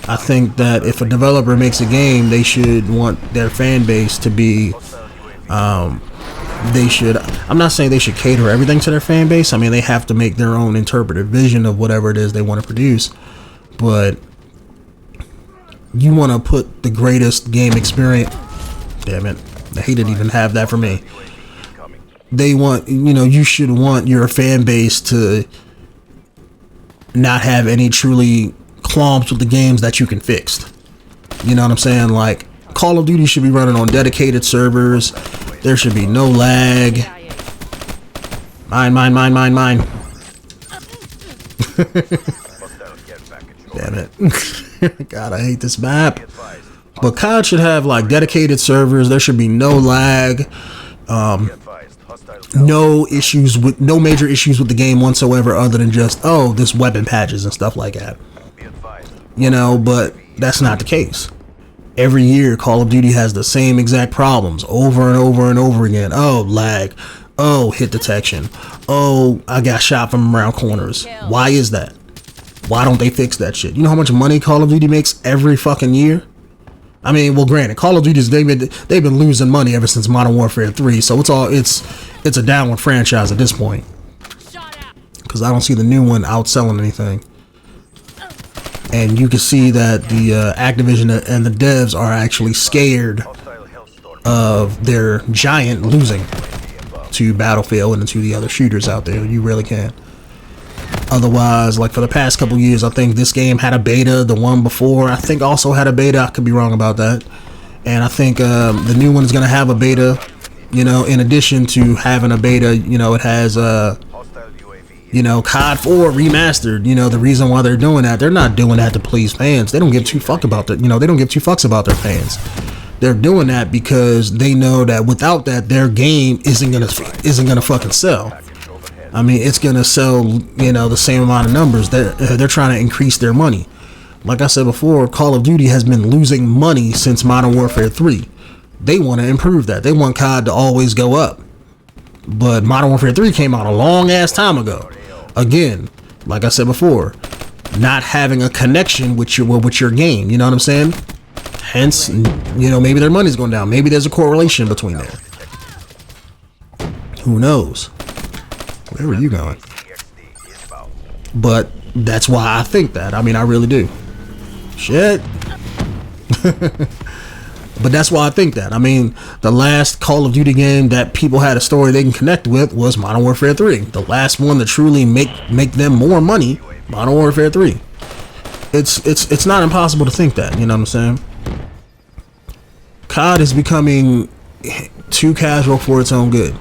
I think that if a developer makes a game, they should want their fan base to be, I'm not saying they should cater everything to their fan base. I mean, they have to make their own interpretive vision of whatever it is they want to produce. But you want to put the greatest game experience, damn it, I hate it even have that for me. They want, you know, you should want your fan base to not have any truly qualms with the games that you can fix. You know what I'm saying? Like, Call of Duty should be running on dedicated servers. There should be no lag. Mine. Damn it. God, I hate this map. But COD should have like dedicated servers. There should be no lag. No major issues with the game whatsoever, other than just, oh, this weapon patches and stuff like that. You know, but that's not the case. Every year, Call of Duty has the same exact problems over and over and over again. Oh, lag. Oh, hit detection. Oh, I got shot from around corners. Why is that? Why don't they fix that shit? You know how much money Call of Duty makes every fucking year? I mean, well, granted, Call of Duty's they've been losing money ever since Modern Warfare 3, so it's a downward franchise at this point. Because I don't see the new one outselling anything. And you can see that the Activision and the devs are actually scared of their giant losing to Battlefield and to the other shooters out there. You really can. Otherwise, like for the past couple years, I think this game had a beta. The one before, I think, also had a beta. I could be wrong about that. And I think the new one is going to have a beta. You know, in addition to having a beta, you know, it has you know, COD 4 remastered. You know, the reason why they're doing that, they're not doing that to please fans. They don't give two fucks about that. You know, they don't give two fucks about their fans. They're doing that because they know that without that, their game isn't gonna fucking sell. I mean, it's gonna sell, you know, the same amount of numbers. They're trying to increase their money. Like I said before, Call of Duty has been losing money since Modern Warfare 3. They want to improve that. They want COD to always go up. But Modern Warfare 3 came out a long ass time ago. Again, like I said before, not having a connection with your game. You know what I'm saying? Hence, you know, maybe their money's going down. Maybe there's a correlation between there. Who knows? Where are you going? But that's why I think that. I mean, I really do. Shit. But that's why I think that. I mean, the last Call of Duty game that people had a story they can connect with was Modern Warfare 3. The last one to truly make them more money, Modern Warfare 3. It's not impossible to think that, you know what I'm saying? COD is becoming too casual for its own good.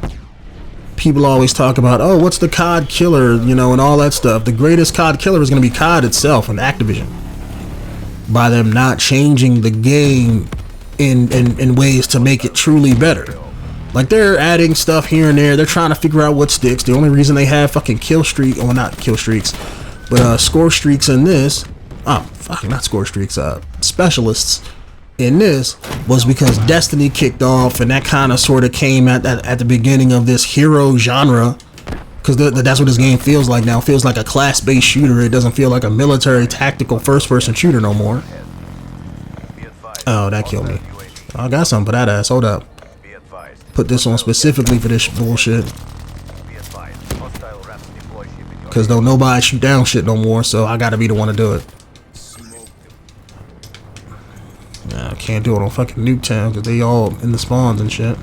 People always talk about, oh, what's the COD killer, you know, and all that stuff. The greatest COD killer is going to be COD itself and Activision. By them not changing the game in ways to make it truly better. Like, they're adding stuff here and there. They're trying to figure out what sticks. The only reason they have fucking kill streak, or not kill streaks, but score streaks in this, not score streaks, specialists in this, was because Destiny kicked off, and that kind of sort of came at the beginning of this hero genre, because that's what this game feels like now. It feels like a class-based shooter. It doesn't feel like a military tactical first-person shooter no more. Oh, that killed me. I got something for that ass. Hold up. Put this on specifically for this bullshit. Because don't nobody shoot down shit no more, so I gotta be the one to do it. Nah, I can't do it on fucking Nuketown because they all in the spawns and shit.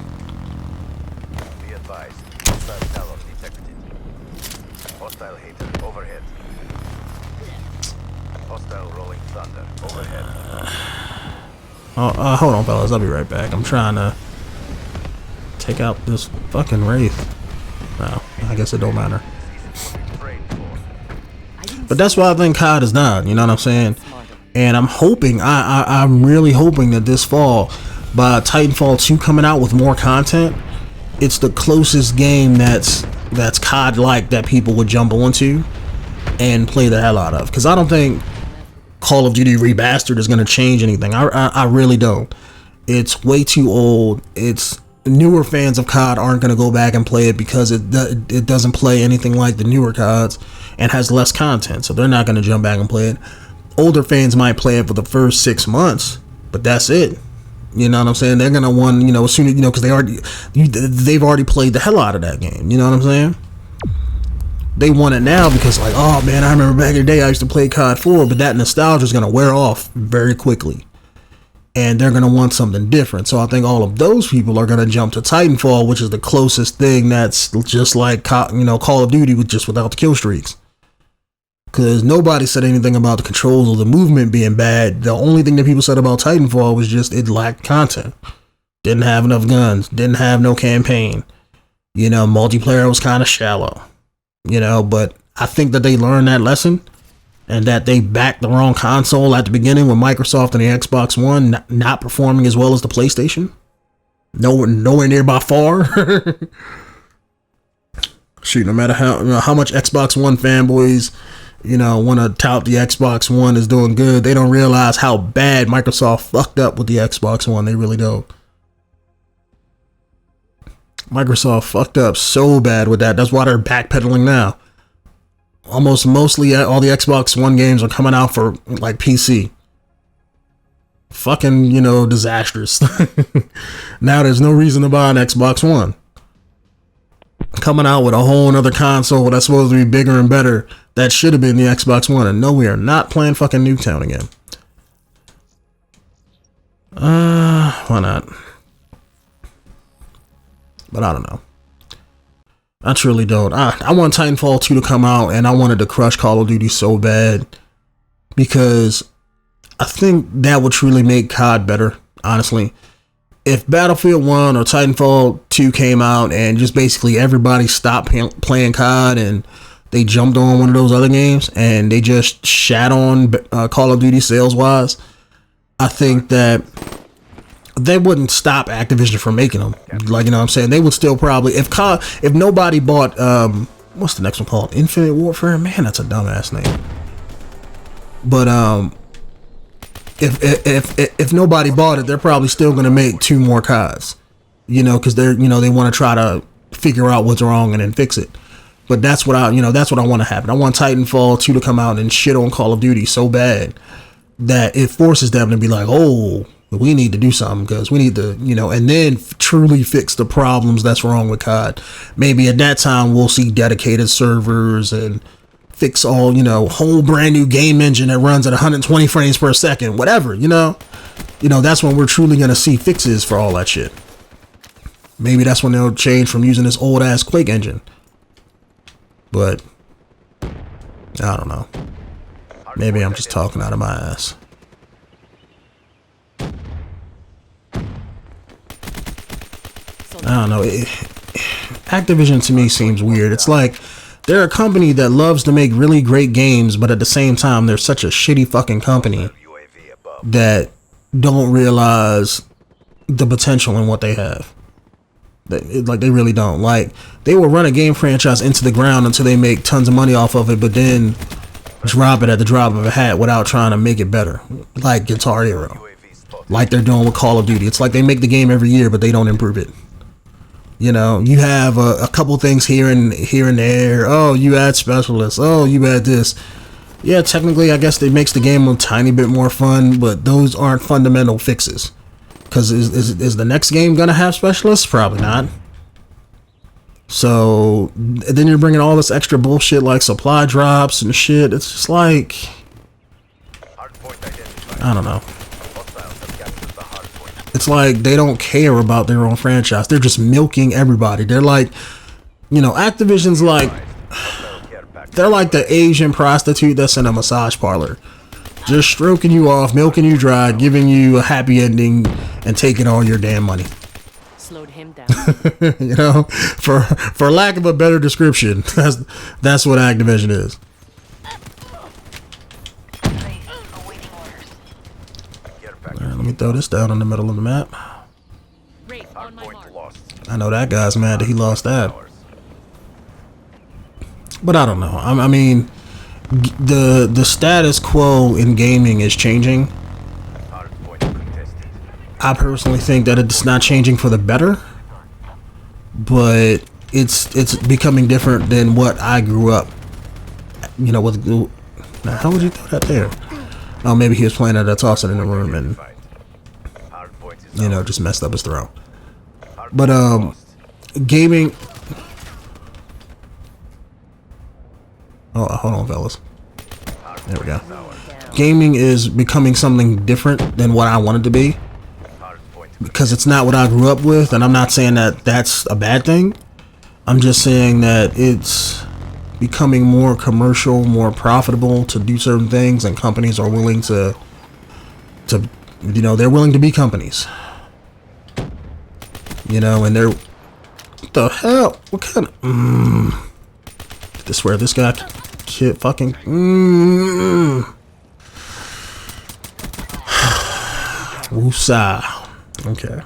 Hold on, fellas. I'll be right back. I'm trying to take out this fucking Wraith. No, I guess it don't matter. But that's why I think COD is not. You know what I'm saying? And I'm hoping, I'm really hoping that this fall, by Titanfall 2 coming out with more content, it's the closest game that's COD-like that people would jump onto and play the hell out of. Because I don't think Call of Duty Remastered is going to change anything. I really don't. It's way too old. It's newer fans of COD aren't going to go back and play it because it doesn't play anything like the newer CODs and has less content, so they're not going to jump back and play it. Older fans might play it for the first 6 months, but that's it. You know what I'm saying? They're going to want, you know, as soon as, you know, because they've already played the hell out of that game. You know what I'm saying? They want it now because, like, oh man, I remember back in the day I used to play COD 4, but that nostalgia is going to wear off very quickly. And they're going to want something different. So I think all of those people are going to jump to Titanfall, which is the closest thing that's just like, you know, Call of Duty with just without the kill streaks. Because nobody said anything about the controls or the movement being bad. The only thing that people said about Titanfall was just it lacked content. Didn't have enough guns. Didn't have no campaign. You know, multiplayer was kind of shallow. You know, but I think that they learned that lesson and that they backed the wrong console at the beginning with Microsoft and the Xbox One not performing as well as the PlayStation. Nowhere near by far. Shoot, no matter how much Xbox One fanboys, you know, want to tout the Xbox One is doing good, they don't realize how bad Microsoft fucked up with the Xbox One. They really don't. Microsoft fucked up so bad with that. That's why they're backpedaling now. Mostly all the Xbox One games are coming out for like PC. fucking, you know, disastrous. Now there's no reason to buy an Xbox One. Coming out with a whole nother console that's supposed to be bigger and better. That should have been the Xbox One. And no, we are not playing fucking Nuketown again. Why not? But I don't know. I truly don't. I want Titanfall 2 to come out, and I wanted to crush Call of Duty so bad, because I think that would truly make COD better, honestly. If Battlefield 1 or Titanfall 2 came out and just basically everybody stopped playing COD and they jumped on one of those other games and they just shat on Call of Duty sales-wise, I think that they wouldn't stop Activision from making them. Like, you know what I'm saying? They would still probably, if nobody bought, what's the next one called? Infinite Warfare? Man, that's a dumbass name. But, if nobody bought it, they're probably still going to make 2 more CODs, you know, because they're, you know, they want to try to figure out what's wrong and then fix it. But that's what I want to happen. I want Titanfall 2 to come out and shit on Call of Duty so bad that it forces them to be like, oh, we need to do something, because we need to, you know, and then truly fix the problems that's wrong with COD. Maybe at that time we'll see dedicated servers and fix all, you know, whole brand new game engine that runs at 120 frames per second, whatever, you know, that's when we're truly going to see fixes for all that shit. Maybe that's when they'll change from using this old ass Quake engine. But I don't know. Maybe I'm just talking out of my ass. I don't know. Activision to me seems weird. It's like they're a company that loves to make really great games, but at the same time, they're such a shitty fucking company that don't realize the potential in what they have. Like, they really don't. Like, they will run a game franchise into the ground until they make tons of money off of it, but then drop it at the drop of a hat without trying to make it better. Like Guitar Hero. Like they're doing with Call of Duty. It's like they make the game every year, but they don't improve it. You know, you have a couple things here and there. Oh, you add specialists. Oh, you add this. Yeah, technically, I guess it makes the game a tiny bit more fun, but those aren't fundamental fixes. Because is the next game going to have specialists? Probably not. So, then you're bringing all this extra bullshit like supply drops and shit. It's just like, I don't know. It's like they don't care about their own franchise. They're just milking everybody. They're like, you know, Activision's like, they're like the Asian prostitute that's in a massage parlor. Just stroking you off, milking you dry, giving you a happy ending, and taking all your damn money. Slowed him down. You know, for lack of a better description, that's what Activision is. Right, let me throw this down in the middle of the map. I know that guy's mad that he lost that. But I don't know. I mean, the status quo in gaming is changing. I personally think that it's not changing for the better, but it's becoming different than what I grew up. You know, with. Now, how would you throw that there? Oh, maybe he was playing at a toss-it in the room and, you know, just messed up his throw. But gaming. Oh, hold on, fellas. There we go. Gaming is becoming something different than what I want it to be, because it's not what I grew up with, and I'm not saying that that's a bad thing. I'm just saying that it's becoming more commercial, more profitable to do certain things, and companies are willing to you know, they're willing to be companies. You know, and they're, what the hell? What kind of I swear this guy shit fucking Woosah. Okay.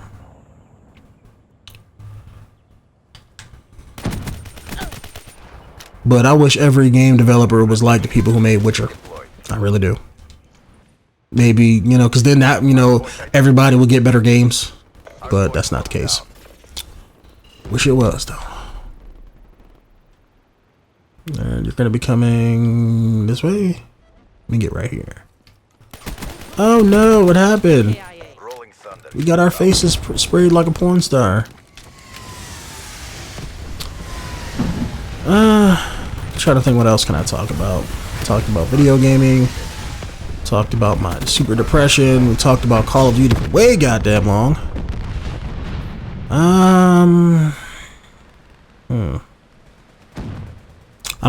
But I wish every game developer was like the people who made Witcher. I really do. Maybe, you know, because then that, you know, everybody would get better games. But that's not the case. Wish it was, though. And you're going to be coming this way. Let me get right here. Oh no, what happened? We got our faces sprayed like a porn star. Trying to think what else can I talk about. Talked about video gaming. Talked about my super depression. We talked about Call of Duty for way goddamn long. I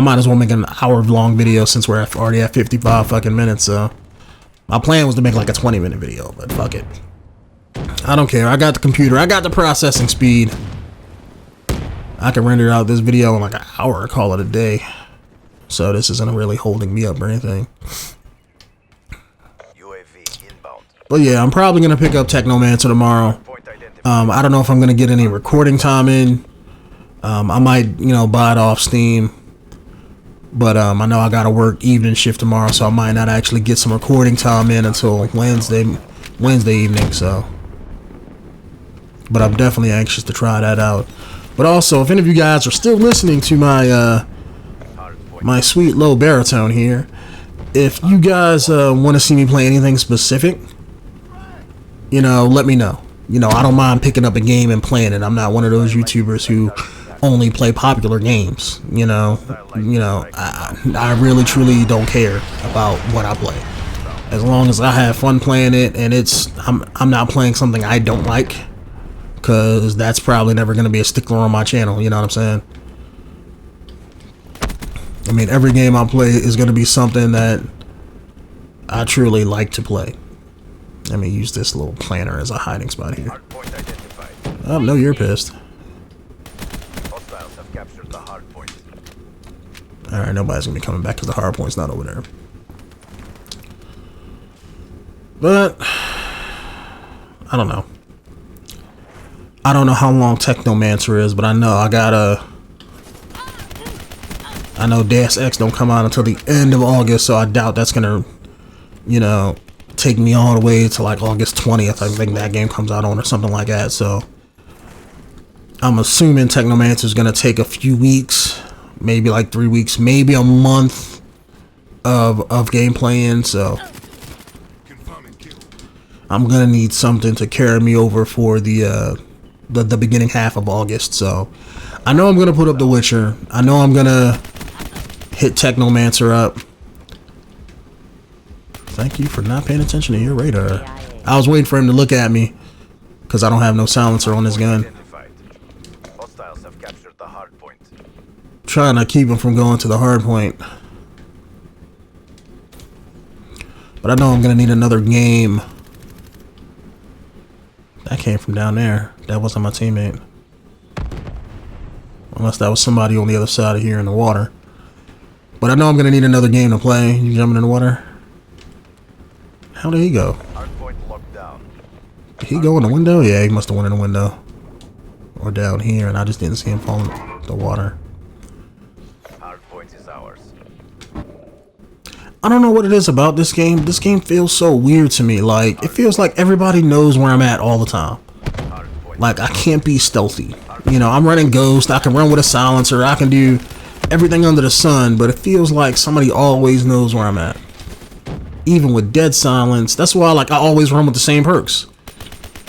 might as well make an hour-long video since we're already at 55 fucking minutes. So my plan was to make like a 20-minute video, but fuck it. I don't care. I got the computer. I got the processing speed. I can render out this video in like an hour, call it a day. So this isn't really holding me up or anything. But yeah, I'm probably gonna pick up Technomancer tomorrow. I don't know if I'm gonna get any recording time in. I might, you know, buy it off Steam. But I know I gotta work evening shift tomorrow, so I might not actually get some recording time in until Wednesday evening. So, but I'm definitely anxious to try that out. But also, if any of you guys are still listening to my my sweet low baritone here, if you guys want to see me play anything specific, you know, let me know. You know, I don't mind picking up a game and playing it. I'm not one of those YouTubers who only play popular games. You know, I really truly don't care about what I play, as long as I have fun playing it and I'm not playing something I don't like, because that's probably never going to be a stickler on my channel. You know what I'm saying? I mean, every game I play is going to be something that I truly like to play. Let me use this little planter as a hiding spot here. Oh, no, you're pissed. Alright, nobody's going to be coming back because the hard point's not over there. But, I don't know. I don't know how long Technomancer is, but I know I know Deus Ex don't come out until the end of August, so I doubt that's gonna, you know, take me all the way to like August 20th. I think that game comes out on, or something like that. So I'm assuming Technomancer is gonna take a few weeks, maybe like 3 weeks, maybe a month of gameplay in. So I'm gonna need something to carry me over for the beginning half of August. So I know I'm gonna put up The Witcher. I know I'm gonna hit Technomancer up. Thank you for not paying attention to your radar. I was waiting for him to look at me because I don't have no silencer on this gun. Trying to keep him from going to the hard point. But I know I'm gonna need another game. That came from down there. That wasn't my teammate. Unless that was somebody on the other side of here in the water. But I know I'm gonna need another game to play. You jumping in the water? How did he go? Did he go in the window? Yeah, he must have went in the window. Or down here, and I just didn't see him fall in the water. I don't know what it is about this game. This game feels so weird to me. Like, it feels like everybody knows where I'm at all the time. Like, I can't be stealthy. You know, I'm running Ghost. I can run with a silencer. I can do everything under the sun, but it feels like somebody always knows where I'm at. Even with dead silence. That's why, like, I always run with the same perks.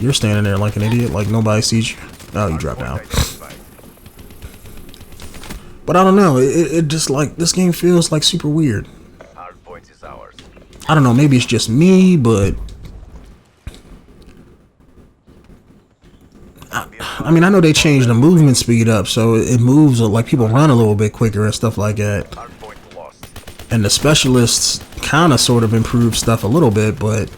You're standing there like an idiot, like nobody sees you. Oh, you dropped down. But I don't know. It just, like, this game feels like super weird. I don't know. Maybe it's just me, but I mean, I know they changed the movement speed up, so it moves like people run a little bit quicker and stuff like that. And the specialists kind of sort of improve stuff a little bit, but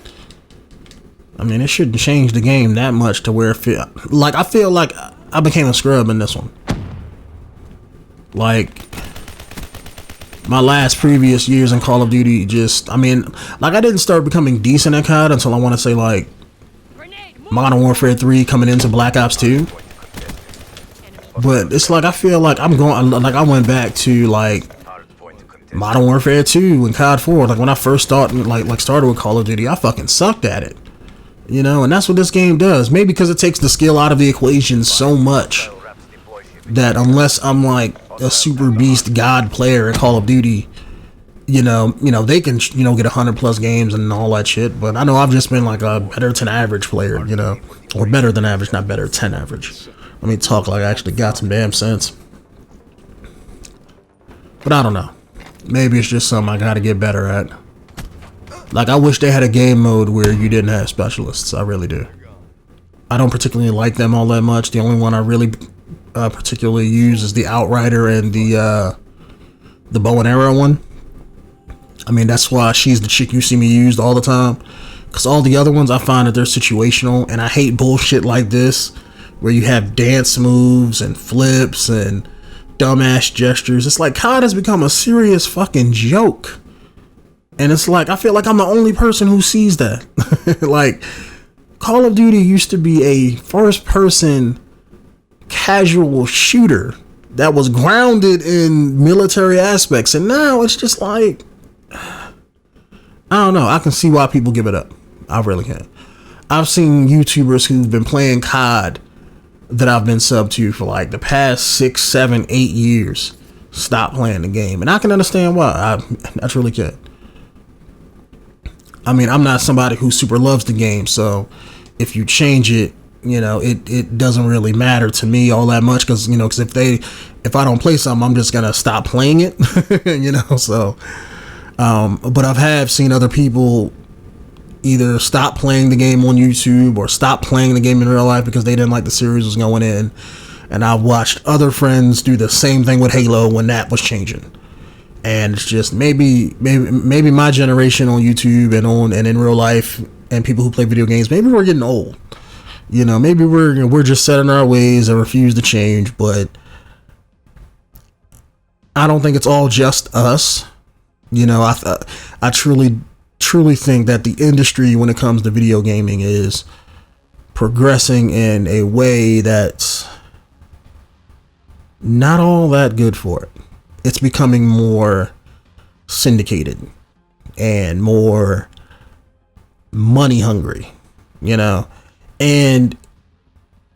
I mean, it shouldn't change the game that much to where I feel like I became a scrub in this one. Like, my last previous years in Call of Duty, just, I mean, like, I didn't start becoming decent at COD until I want to say like Modern Warfare 3 coming into Black Ops 2. But it's like I feel like I'm going, like I went back to like Modern Warfare 2 and COD 4. Like when I first started with Call of Duty, I fucking sucked at it. You know, and that's what this game does. Maybe because it takes the skill out of the equation so much that unless I'm like a super beast god player at Call of Duty, they can, get 100+ games and all that shit. But I know I've just been like a better than average player, or better than average, not better, 10 average. Let me talk like I actually got some damn sense. But I don't know. Maybe it's just something I gotta get better at. Like, I wish they had a game mode where you didn't have specialists. I really do. I don't particularly like them all that much. The only one I really particularly use is the Outrider and the bow and arrow one. I mean, that's why she's the chick you see me use all the time. Because all the other ones, I find that they're situational. And I hate bullshit like this, where you have dance moves and flips and dumbass gestures. It's like COD has become a serious fucking joke. And it's like, I feel like I'm the only person who sees that. Like, Call of Duty used to be a first-person casual shooter that was grounded in military aspects. And now it's just like, I don't know. I can see why people give it up. I really can. I've seen YouTubers who've been playing COD that I've been sub to for like the past 6, 7, 8 years stop playing the game. And I can understand why. I truly can. I mean, I'm not somebody who super loves the game, so if you change it, it doesn't really matter to me all that much, because if I don't play something, I'm just gonna stop playing it. So but I've seen other people either stop playing the game on YouTube or stop playing the game in real life because they didn't like the series was going in. And I've watched other friends do the same thing with Halo when that was changing. And it's just maybe my generation on YouTube and in real life and people who play video games, maybe we're getting old. Maybe we're just set in our ways and refuse to change. But I don't think it's all just us. I truly think that the industry, when it comes to video gaming, is progressing in a way that's not all that good for it. It's becoming more syndicated and more money hungry, and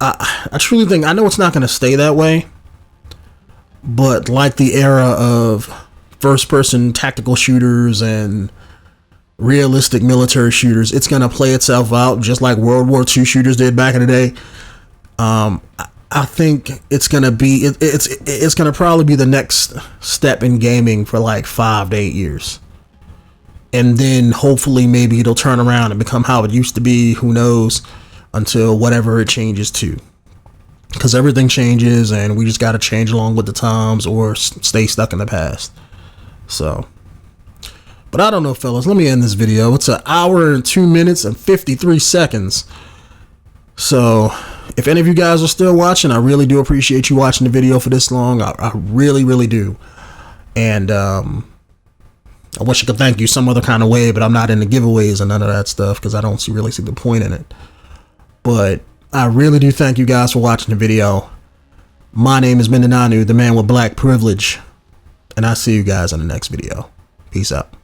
I truly think, I know it's not going to stay that way, but like the era of first person tactical shooters and realistic military shooters, it's going to play itself out just like World War II shooters did back in the day. I think it's going to be, it's going to probably be the next step in gaming for like 5 to 8 years. And then hopefully maybe it'll turn around and become how it used to be. Who knows, until whatever it changes to. Because everything changes and we just got to change along with the times or stay stuck in the past. So, but I don't know, fellas. Let me end this video. It's 1 hour and 2 minutes and 53 seconds. So if any of you guys are still watching, I really do appreciate you watching the video for this long. I really, really do. And I wish I could thank you some other kind of way, but I'm not into giveaways and none of that stuff because I don't really see the point in it. But I really do thank you guys for watching the video. My name is Denonu, the man with black privilege. And I'll see you guys in the next video. Peace out.